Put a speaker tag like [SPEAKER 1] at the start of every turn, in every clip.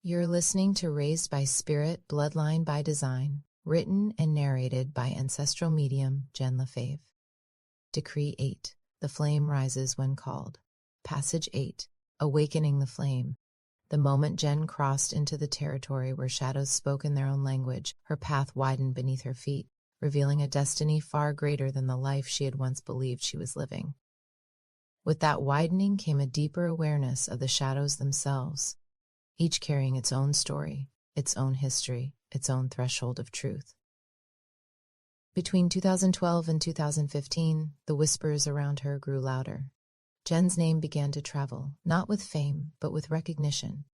[SPEAKER 1] You're listening to Raised by Spirit, Bloodline by Design, written and narrated by ancestral medium Jenn LeFevre. Decree 8. The flame rises when called. Passage 8. Awakening the flame. The moment Jenn crossed into the territory where shadows spoke in their own language, her path widened beneath her feet, revealing a destiny far greater than the life she had once believed she was living. With that widening came a deeper awareness of the shadows themselves, each carrying its own story, its own history, its own threshold of truth. Between 2012 and 2015, the whispers around her grew louder. Jenn's name began to travel, not with fame, but with recognition.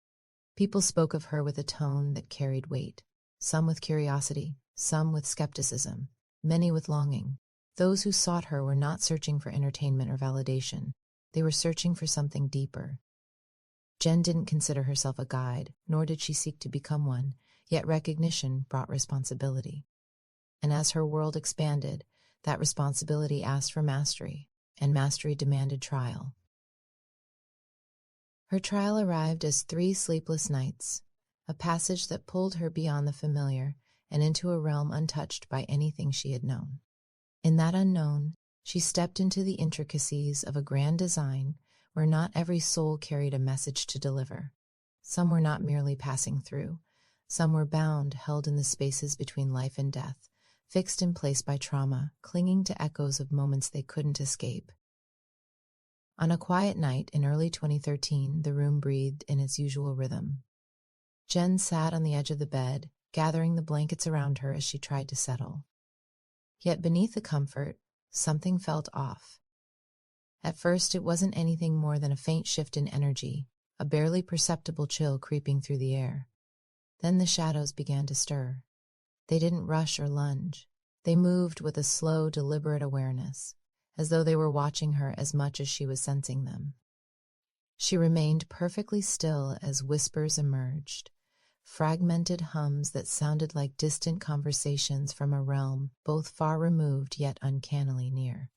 [SPEAKER 1] People spoke of her with a tone that carried weight, some with curiosity, some with skepticism, many with longing. Those who sought her were not searching for entertainment or validation. They were searching for something deeper. Jenn didn't consider herself a guide, nor did she seek to become one, yet recognition brought responsibility. And as her world expanded, that responsibility asked for mastery, and mastery demanded trial. Her trial arrived as 3 sleepless nights, a passage that pulled her beyond the familiar and into a realm untouched by anything she had known. In that unknown, she stepped into the intricacies of a grand design where not every soul carried a message to deliver. Some were not merely passing through. Some were bound, held in the spaces between life and death, fixed in place by trauma, clinging to echoes of moments they couldn't escape. On a quiet night in early 2013, the room breathed in its usual rhythm. Jenn sat on the edge of the bed, gathering the blankets around her as she tried to settle. Yet beneath the comfort, something felt off. At first, it wasn't anything more than a faint shift in energy, a barely perceptible chill creeping through the air. Then the shadows began to stir. They didn't rush or lunge. They moved with a slow, deliberate awareness, as though they were watching her as much as she was sensing them. She remained perfectly still as whispers emerged, fragmented hums that sounded like distant conversations from a realm both far removed yet uncannily near.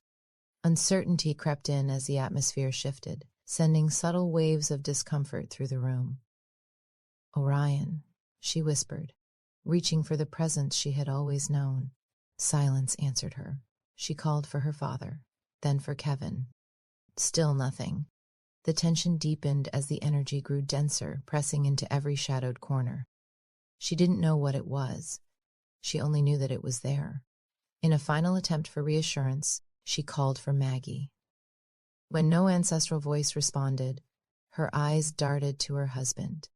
[SPEAKER 1] Uncertainty crept in as the atmosphere shifted, sending subtle waves of discomfort through the room. "Orion," she whispered, reaching for the presence she had always known. Silence answered her. She called for her father, then for Kevin. Still nothing. The tension deepened as the energy grew denser, pressing into every shadowed corner. She didn't know what it was. She only knew that it was there. In a final attempt for reassurance, she called for Maggie. When no ancestral voice responded, her eyes darted to her husband.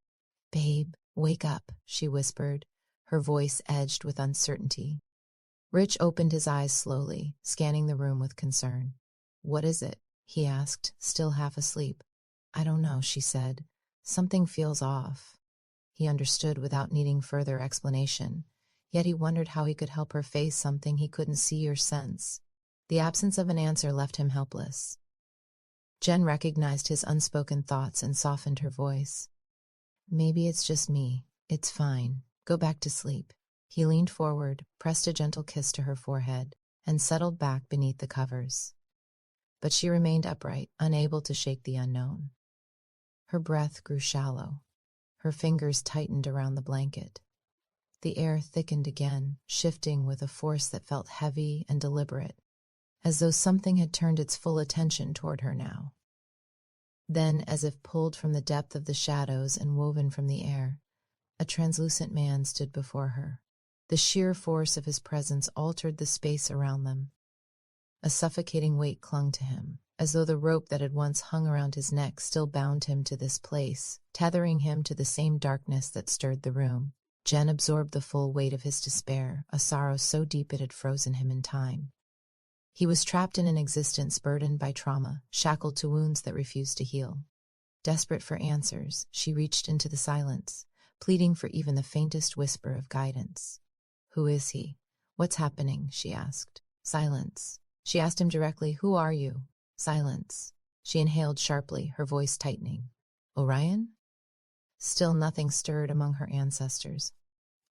[SPEAKER 1] "Babe, wake up," she whispered, her voice edged with uncertainty. Rich opened his eyes slowly, scanning the room with concern. "What is it?" he asked, still half asleep. "I don't know," she said. "Something feels off." He understood without needing further explanation, yet he wondered how he could help her face something he couldn't see or sense. The absence of an answer left him helpless. Jenn recognized his unspoken thoughts and softened her voice. "Maybe it's just me. It's fine. Go back to sleep." He leaned forward, pressed a gentle kiss to her forehead, and settled back beneath the covers. But she remained upright, unable to shake the unknown. Her breath grew shallow. Her fingers tightened around the blanket. The air thickened again, shifting with a force that felt heavy and deliberate, as though something had turned its full attention toward her now. Then, as if pulled from the depth of the shadows and woven from the air, a translucent man stood before her. The sheer force of his presence altered the space around them. A suffocating weight clung to him, as though the rope that had once hung around his neck still bound him to this place, tethering him to the same darkness that stirred the room. Jenn absorbed the full weight of his despair, a sorrow so deep it had frozen him in time. He was trapped in an existence burdened by trauma, shackled to wounds that refused to heal. Desperate for answers, she reached into the silence, pleading for even the faintest whisper of guidance. "Who is he? What's happening?" she asked. Silence. She asked him directly, "Who are you?" Silence. She inhaled sharply, her voice tightening. "Orion?" Still nothing stirred among her ancestors.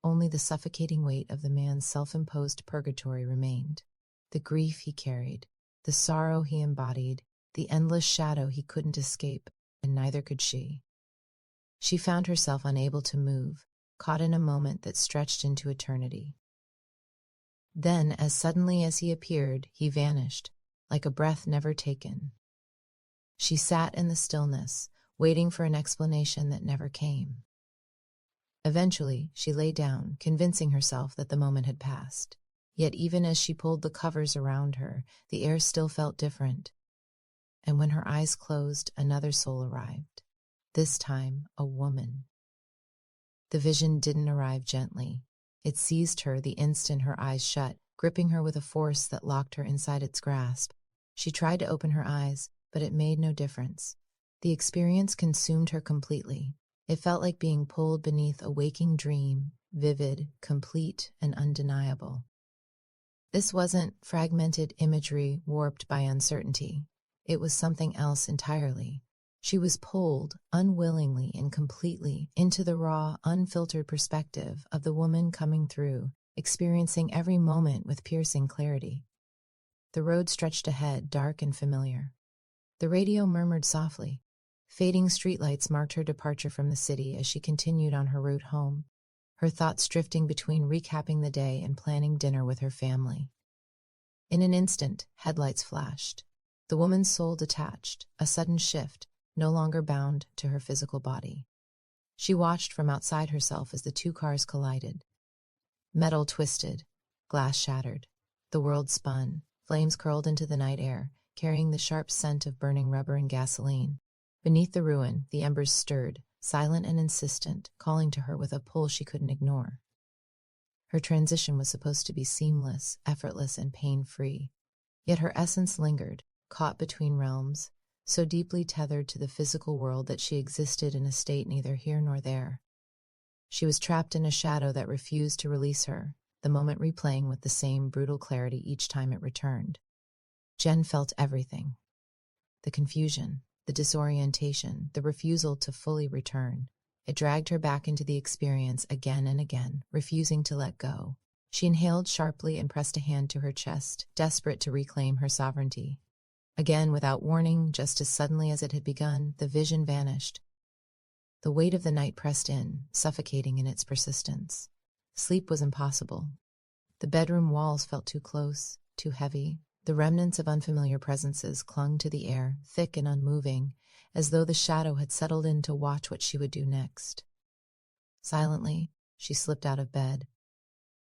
[SPEAKER 1] Only the suffocating weight of the man's self-imposed purgatory remained. The grief he carried, the sorrow he embodied, the endless shadow he couldn't escape, and neither could she. She found herself unable to move, caught in a moment that stretched into eternity. Then, as suddenly as he appeared, he vanished, like a breath never taken. She sat in the stillness, waiting for an explanation that never came. Eventually, she lay down, convincing herself that the moment had passed. Yet even as she pulled the covers around her, the air still felt different. And when her eyes closed, another soul arrived. This time, a woman. The vision didn't arrive gently. It seized her the instant her eyes shut, gripping her with a force that locked her inside its grasp. She tried to open her eyes, but it made no difference. The experience consumed her completely. It felt like being pulled beneath a waking dream, vivid, complete, and undeniable. This wasn't fragmented imagery warped by uncertainty. It was something else entirely. She was pulled, unwillingly and completely, into the raw, unfiltered perspective of the woman coming through, experiencing every moment with piercing clarity. The road stretched ahead, dark and familiar. The radio murmured softly. Fading streetlights marked her departure from the city as she continued on her route home, her thoughts drifting between recapping the day and planning dinner with her family. In an instant, headlights flashed. The woman's soul detached, a sudden shift, no longer bound to her physical body. She watched from outside herself as the two cars collided. Metal twisted, glass shattered. The world spun, flames curled into the night air, carrying the sharp scent of burning rubber and gasoline. Beneath the ruin, the embers stirred, silent and insistent, calling to her with a pull she couldn't ignore. Her transition was supposed to be seamless, effortless, and pain-free. Yet her essence lingered, caught between realms, so deeply tethered to the physical world that she existed in a state neither here nor there. She was trapped in a shadow that refused to release her, the moment replaying with the same brutal clarity each time it returned. Jenn felt everything. The confusion, the disorientation, the refusal to fully return. It dragged her back into the experience again and again, refusing to let go. She inhaled sharply and pressed a hand to her chest, desperate to reclaim her sovereignty. Again, without warning, just as suddenly as it had begun, the vision vanished. The weight of the night pressed in, suffocating in its persistence. Sleep was impossible. The bedroom walls felt too close, too heavy. The remnants of unfamiliar presences clung to the air, thick and unmoving, as though the shadow had settled in to watch what she would do next. Silently, she slipped out of bed.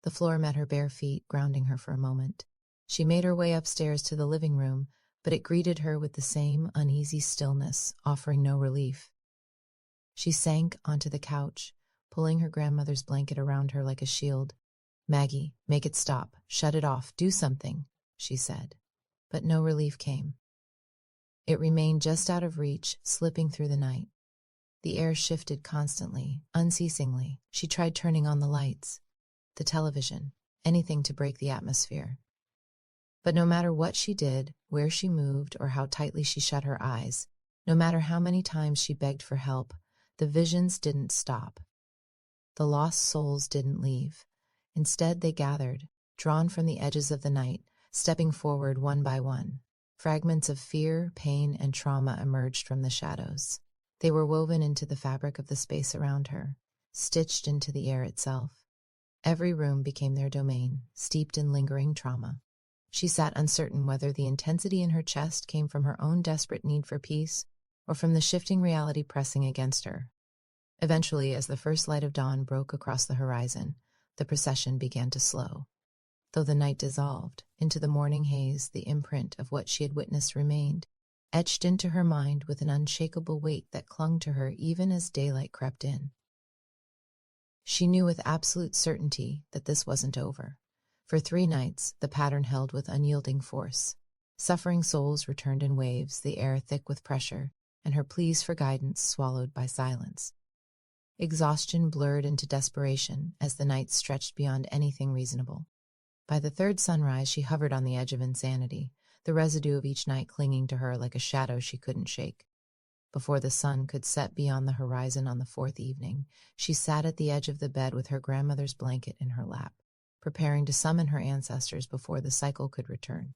[SPEAKER 1] The floor met her bare feet, grounding her for a moment. She made her way upstairs to the living room, but it greeted her with the same uneasy stillness, offering no relief. She sank onto the couch, pulling her grandmother's blanket around her like a shield. "Maggie, make it stop. Shut it off. Do something," she said. But no relief came. It remained just out of reach, slipping through the night. The air shifted constantly, unceasingly. She tried turning on the lights, the television, anything to break the atmosphere. But no matter what she did, where she moved, or how tightly she shut her eyes, no matter how many times she begged for help, the visions didn't stop. The lost souls didn't leave. Instead, they gathered, drawn from the edges of the night, stepping forward one by one. Fragments of fear, pain, and trauma emerged from the shadows. They were woven into the fabric of the space around her, stitched into the air itself. Every room became their domain, steeped in lingering trauma. She sat uncertain whether the intensity in her chest came from her own desperate need for peace or from the shifting reality pressing against her. Eventually, as the first light of dawn broke across the horizon, the procession began to slow. Though the night dissolved, into the morning haze, the imprint of what she had witnessed remained, etched into her mind with an unshakable weight that clung to her even as daylight crept in. She knew with absolute certainty that this wasn't over. For 3 nights, the pattern held with unyielding force. Suffering souls returned in waves, the air thick with pressure, and her pleas for guidance swallowed by silence. Exhaustion blurred into desperation as the night stretched beyond anything reasonable. By the 3rd sunrise, she hovered on the edge of insanity, the residue of each night clinging to her like a shadow she couldn't shake. Before the sun could set beyond the horizon on the 4th evening, she sat at the edge of the bed with her grandmother's blanket in her lap, preparing to summon her ancestors before the cycle could return.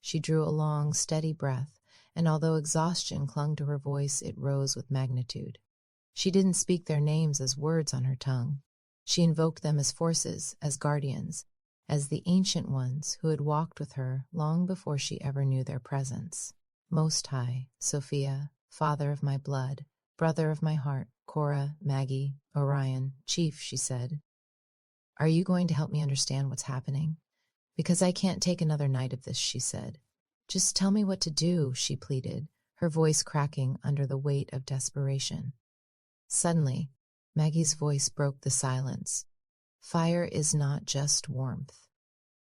[SPEAKER 1] She drew a long, steady breath, and although exhaustion clung to her voice, it rose with magnitude. She didn't speak their names as words on her tongue. She invoked them as forces, as guardians, as the ancient ones who had walked with her long before she ever knew their presence. Most High, Sophia, Father of my blood, Brother of my heart, Cora, Maggie, Orion, Chief, she said. Are you going to help me understand what's happening? Because I can't take another night of this, she said. Just tell me what to do, she pleaded, her voice cracking under the weight of desperation. Suddenly, Maggie's voice broke the silence. Fire is not just warmth.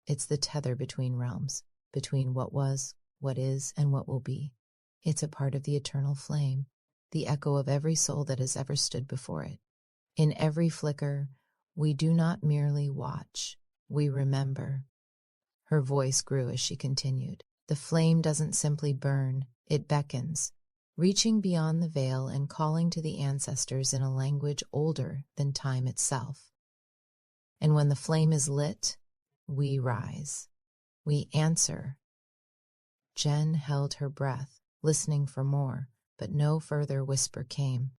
[SPEAKER 1] It's the tether between realms, between what was, what is, and what will be. It's a part of the eternal flame, the echo of every soul that has ever stood before it. In every flicker, we do not merely watch, we remember. Her voice grew as she continued. The flame doesn't simply burn, it beckons, reaching beyond the veil and calling to the ancestors in a language older than time itself. And when the flame is lit, we rise. We answer. Jenn held her breath, listening for more, but no further whisper came.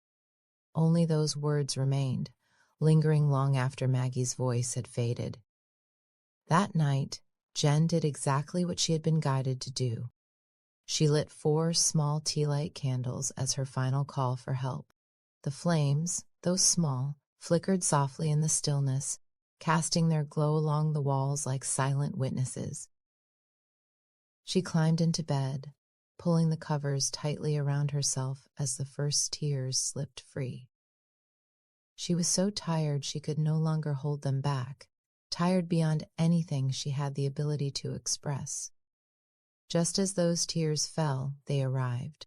[SPEAKER 1] Only those words remained, lingering long after Maggie's voice had faded. That night, Jenn did exactly what she had been guided to do. She lit 4 small tea-light candles as her final call for help. The flames, though small, flickered softly in the stillness, casting their glow along the walls like silent witnesses. She climbed into bed, pulling the covers tightly around herself as the first tears slipped free. She was so tired she could no longer hold them back, tired beyond anything she had the ability to express. Just as those tears fell, they arrived.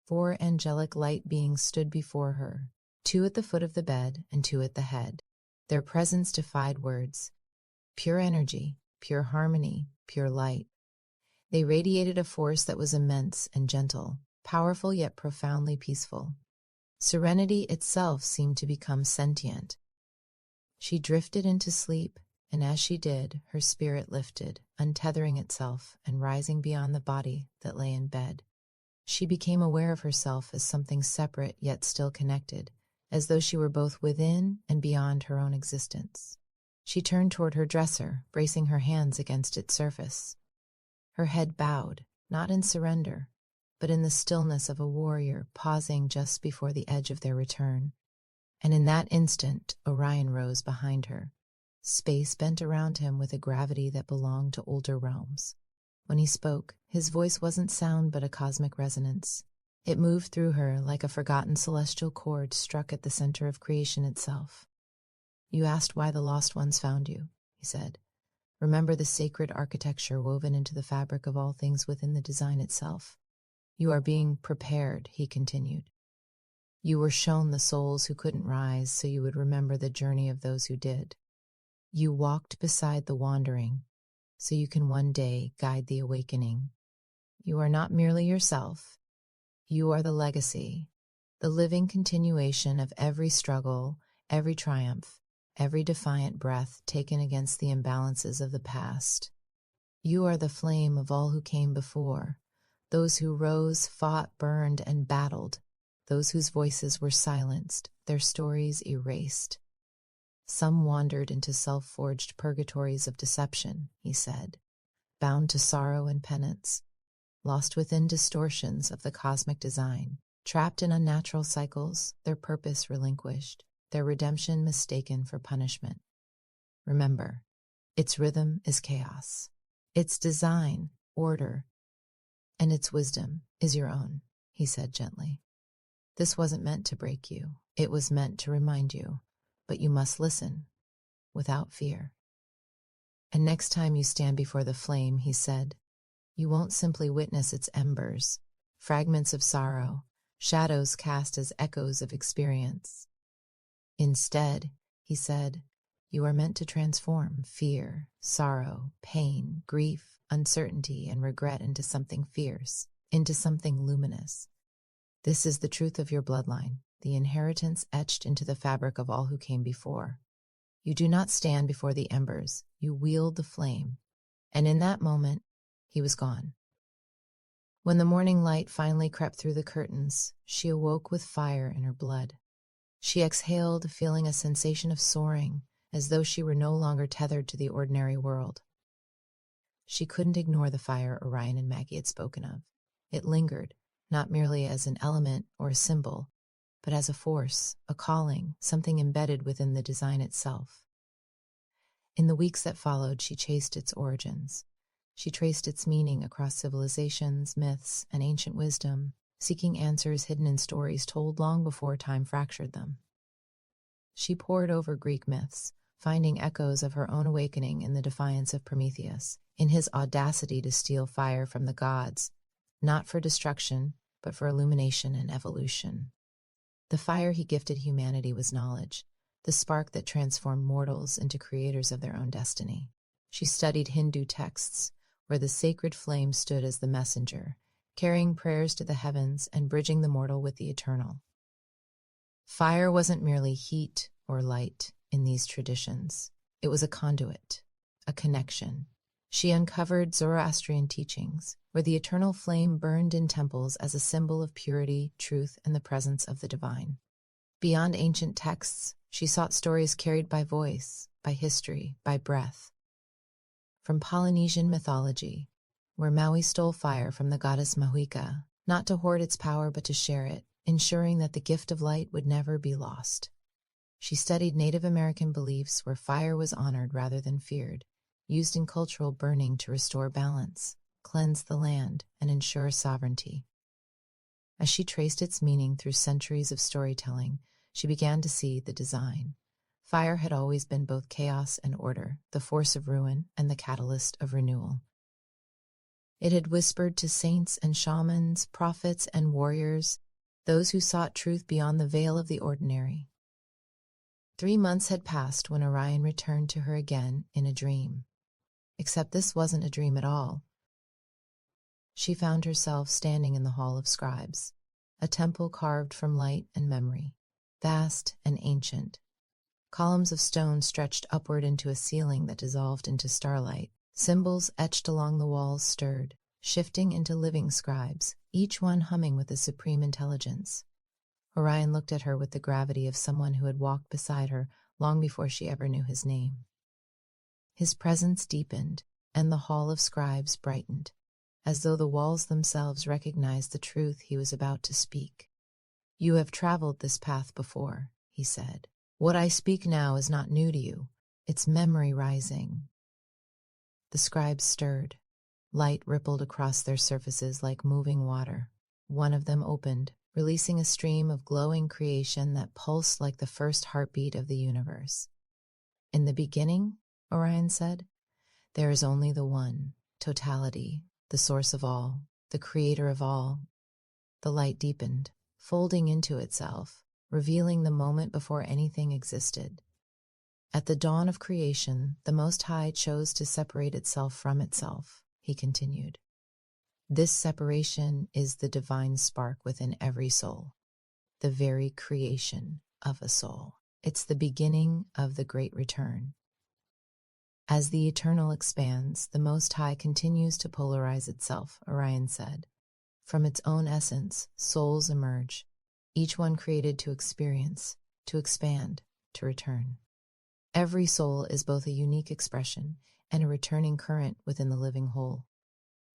[SPEAKER 1] 4 angelic light beings stood before her, 2 at the foot of the bed and 2 at the head. Their presence defied words. Pure energy, pure harmony, pure light. They radiated a force that was immense and gentle, powerful yet profoundly peaceful. Serenity itself seemed to become sentient. She drifted into sleep, and as she did, her spirit lifted, untethering itself and rising beyond the body that lay in bed. She became aware of herself as something separate yet still connected, as though she were both within and beyond her own existence. She turned toward her dresser, bracing her hands against its surface. Her head bowed, not in surrender, but in the stillness of a warrior pausing just before the edge of their return. And in that instant, Orion rose behind her. Space bent around him with a gravity that belonged to older realms. When he spoke, his voice wasn't sound but a cosmic resonance. It moved through her like a forgotten celestial chord struck at the center of creation itself. You asked why the lost ones found you, he said. Remember the sacred architecture woven into the fabric of all things within the design itself. You are being prepared, he continued. You were shown the souls who couldn't rise so you would remember the journey of those who did. You walked beside the wandering so you can one day guide the awakening. You are not merely yourself. You are the legacy, the living continuation of every struggle, every triumph, every defiant breath taken against the imbalances of the past. You are the flame of all who came before, those who rose, fought, burned, and battled, those whose voices were silenced, their stories erased. Some wandered into self-forged purgatories of deception, he said, bound to sorrow and penance, lost within distortions of the cosmic design, trapped in unnatural cycles, their purpose relinquished, their redemption mistaken for punishment. Remember, its rhythm is chaos, its design, order, and its wisdom is your own, he said gently. This wasn't meant to break you, it was meant to remind you. But you must listen, without fear. And next time you stand before the flame, he said, you won't simply witness its embers, fragments of sorrow, shadows cast as echoes of experience. Instead, he said, you are meant to transform fear, sorrow, pain, grief, uncertainty, and regret into something fierce, into something luminous. This is the truth of your bloodline, the inheritance etched into the fabric of all who came before. You do not stand before the embers, you wield the flame. And in that moment, he was gone. When the morning light finally crept through the curtains, she awoke with fire in her blood. She exhaled, feeling a sensation of soaring, as though she were no longer tethered to the ordinary world. She couldn't ignore the fire Orion and Maggie had spoken of. It lingered, not merely as an element or a symbol, but as a force, a calling, something embedded within the design itself. In the weeks that followed, she chased its origins. She traced its meaning across civilizations, myths, and ancient wisdom, seeking answers hidden in stories told long before time fractured them. She pored over Greek myths, finding echoes of her own awakening in the defiance of Prometheus, in his audacity to steal fire from the gods, not for destruction, but for illumination and evolution. The fire he gifted humanity was knowledge, the spark that transformed mortals into creators of their own destiny. She studied Hindu texts, where the sacred flame stood as the messenger, carrying prayers to the heavens and bridging the mortal with the eternal. Fire wasn't merely heat or light in these traditions. It was a conduit, a connection. She uncovered Zoroastrian teachings, where the eternal flame burned in temples as a symbol of purity, truth, and the presence of the divine. Beyond ancient texts, she sought stories carried by voice, by history, by breath. From Polynesian mythology, where Maui stole fire from the goddess Mahuika, not to hoard its power but to share it, ensuring that the gift of light would never be lost. She studied Native American beliefs where fire was honored rather than feared, used in cultural burning to restore balance, cleanse the land, and ensure sovereignty. As she traced its meaning through centuries of storytelling, she began to see the design. Fire had always been both chaos and order, the force of ruin and the catalyst of renewal. It had whispered to saints and shamans, prophets and warriors, those who sought truth beyond the veil of the ordinary. 3 months had passed when Orion returned to her again in a dream. Except this wasn't a dream at all. She found herself standing in the Hall of Scribes, a temple carved from light and memory, vast and ancient. Columns of stone stretched upward into a ceiling that dissolved into starlight. Symbols etched along the walls stirred, shifting into living scribes, each one humming with a supreme intelligence. Orion looked at her with the gravity of someone who had walked beside her long before she ever knew his name. His presence deepened, and the Hall of Scribes brightened, as though the walls themselves recognized the truth he was about to speak. "You have traveled this path before," he said. "What I speak now is not new to you. It's memory rising." The scribes stirred. Light rippled across their surfaces like moving water. One of them opened, releasing a stream of glowing creation that pulsed like the first heartbeat of the universe. "In the beginning," Orion said, "there is only the one, totality, the source of all, the creator of all." The light deepened, folding into itself, revealing the moment before anything existed. "At the dawn of creation, the Most High chose to separate itself from itself," he continued. "This separation is the divine spark within every soul, the very creation of a soul. It's the beginning of the great return. As the eternal expands, the Most High continues to polarize itself," Orion said. "From its own essence, souls emerge, each one created to experience, to expand, to return. Every soul is both a unique expression and a returning current within the living whole."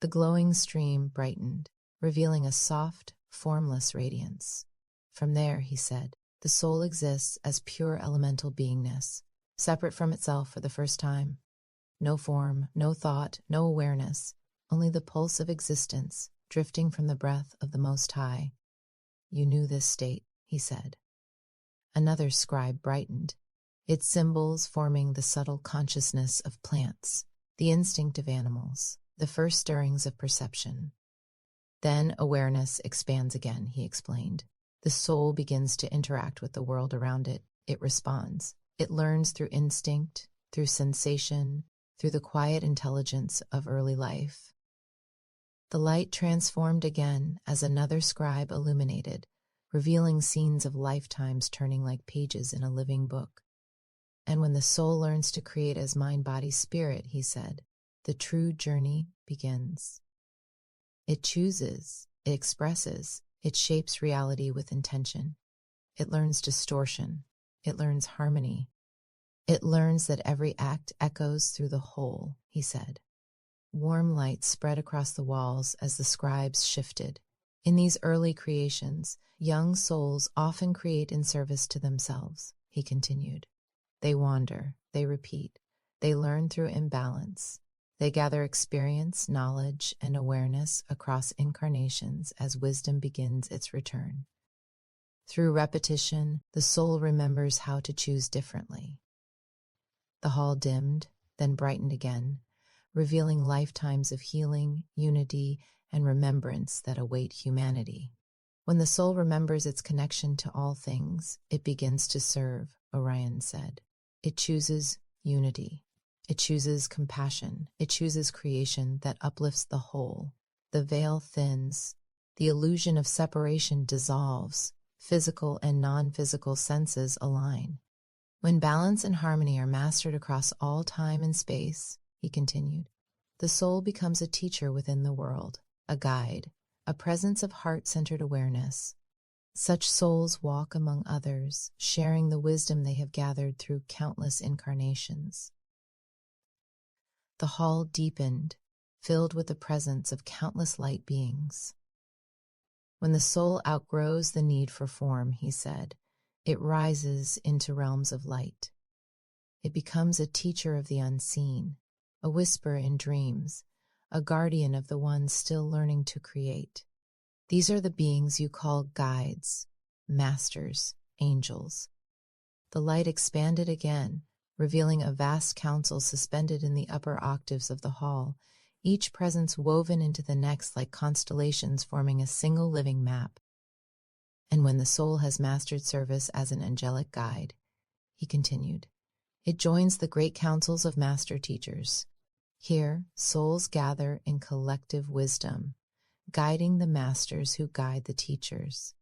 [SPEAKER 1] The glowing stream brightened, revealing a soft, formless radiance. "From there," he said, "the soul exists as pure elemental beingness, separate from itself for the first time. No form, no thought, no awareness, only the pulse of existence, drifting from the breath of the Most High." "You knew this state," he said. Another scribe brightened, its symbols forming the subtle consciousness of plants, the instinct of animals, the first stirrings of perception. "Then awareness expands again," he explained. "The soul begins to interact with the world around it. It responds. It learns through instinct, through sensation, through the quiet intelligence of early life." The light transformed again as another scribe illuminated, revealing scenes of lifetimes turning like pages in a living book. "And when the soul learns to create as mind, body, spirit," he said, "the true journey begins. It chooses, it expresses, it shapes reality with intention. it learns distortion. It learns harmony. It learns that every act echoes through the whole, he said. Warm light spread across the walls as the scribes shifted. In these early creations, young souls often create in service to themselves, he continued. They wander, they repeat, they learn through imbalance. They gather experience, knowledge, and awareness across incarnations as wisdom begins its return. Through repetition, the soul remembers how to choose differently. The hall dimmed, then brightened again, revealing lifetimes of healing, unity, and remembrance that await humanity. When the soul remembers its connection to all things, it begins to serve, Orion said. It chooses unity. It chooses compassion. It chooses creation that uplifts the whole. The veil thins. The illusion of separation dissolves. Physical and non-physical senses align. When balance and harmony are mastered across all time and space, he continued, the soul becomes a teacher within the world, a guide, a presence of heart-centered awareness. Such souls walk among others, sharing the wisdom they have gathered through countless incarnations. The hall deepened, filled with the presence of countless light beings. When the soul outgrows the need for form, he said, it rises into realms of light. It becomes a teacher of the unseen, a whisper in dreams, a guardian of the ones still learning to create. These are the beings you call guides, masters, angels. The light expanded again, revealing a vast council suspended in the upper octaves of the hall, each presence woven into the next like constellations forming a single living map. And when the soul has mastered service as an angelic guide, he continued, it joins the great councils of master teachers. Here, souls gather in collective wisdom, guiding the masters who guide the teachers.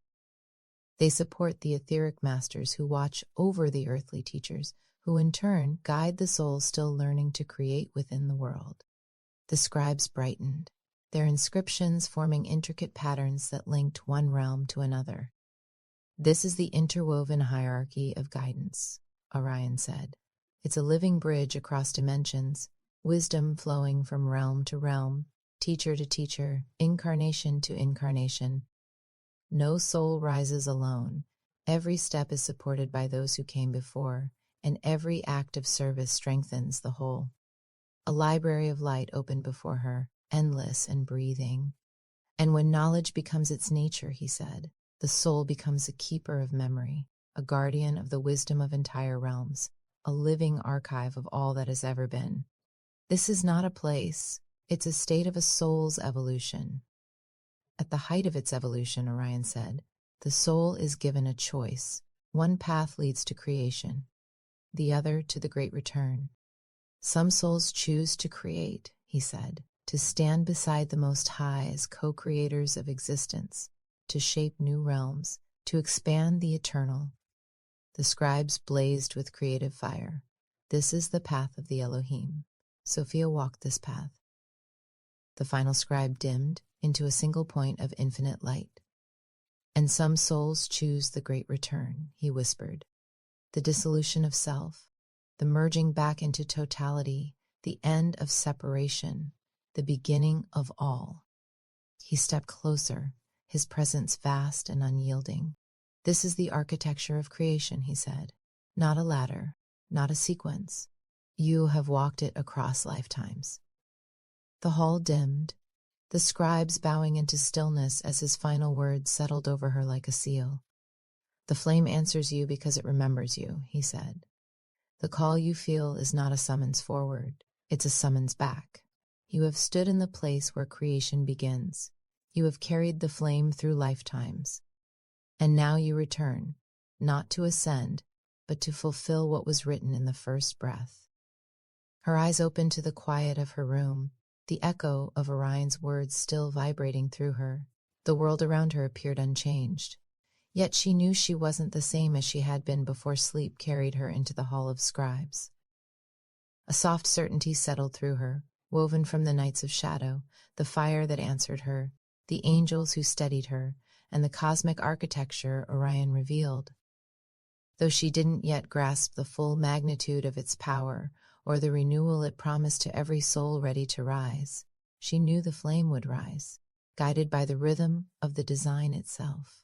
[SPEAKER 1] They support the etheric masters who watch over the earthly teachers, who in turn guide the souls still learning to create within the world. The scribes brightened, their inscriptions forming intricate patterns that linked one realm to another. This is the interwoven hierarchy of guidance, Orion said. It's a living bridge across dimensions, wisdom flowing from realm to realm, teacher to teacher, incarnation to incarnation. No soul rises alone. Every step is supported by those who came before, and every act of service strengthens the whole. A library of light opened before her, endless and breathing. And when knowledge becomes its nature, he said, the soul becomes a keeper of memory, a guardian of the wisdom of entire realms, a living archive of all that has ever been. This is not a place, it's a state of a soul's evolution. At the height of its evolution, Orion said, the soul is given a choice. One path leads to creation, the other to the great return. Some souls choose to create, he said, to stand beside the Most High as co-creators of existence, to shape new realms, to expand the eternal. The scribes blazed with creative fire. This is the path of the Elohim. Sophia walked this path. The final scribe dimmed into a single point of infinite light. And some souls choose the great return, he whispered. The dissolution of self, the merging back into totality, the end of separation, the beginning of all. He stepped closer, his presence vast and unyielding. This is the architecture of creation, he said. Not a ladder, not a sequence. You have walked it across lifetimes. The hall dimmed, the scribes bowing into stillness as his final words settled over her like a seal. The flame answers you because it remembers you, he said. The call you feel is not a summons forward, it's a summons back. You have stood in the place where creation begins. You have carried the flame through lifetimes. And now you return, not to ascend, but to fulfill what was written in the first breath. Her eyes opened to the quiet of her room, the echo of Orion's words still vibrating through her. The world around her appeared unchanged. Yet she knew she wasn't the same as she had been before sleep carried her into the Hall of Scribes. A soft certainty settled through her, woven from the nights of shadow, the fire that answered her, the angels who steadied her, and the cosmic architecture Orion revealed. Though she didn't yet grasp the full magnitude of its power or the renewal it promised to every soul ready to rise, she knew the flame would rise, guided by the rhythm of the design itself.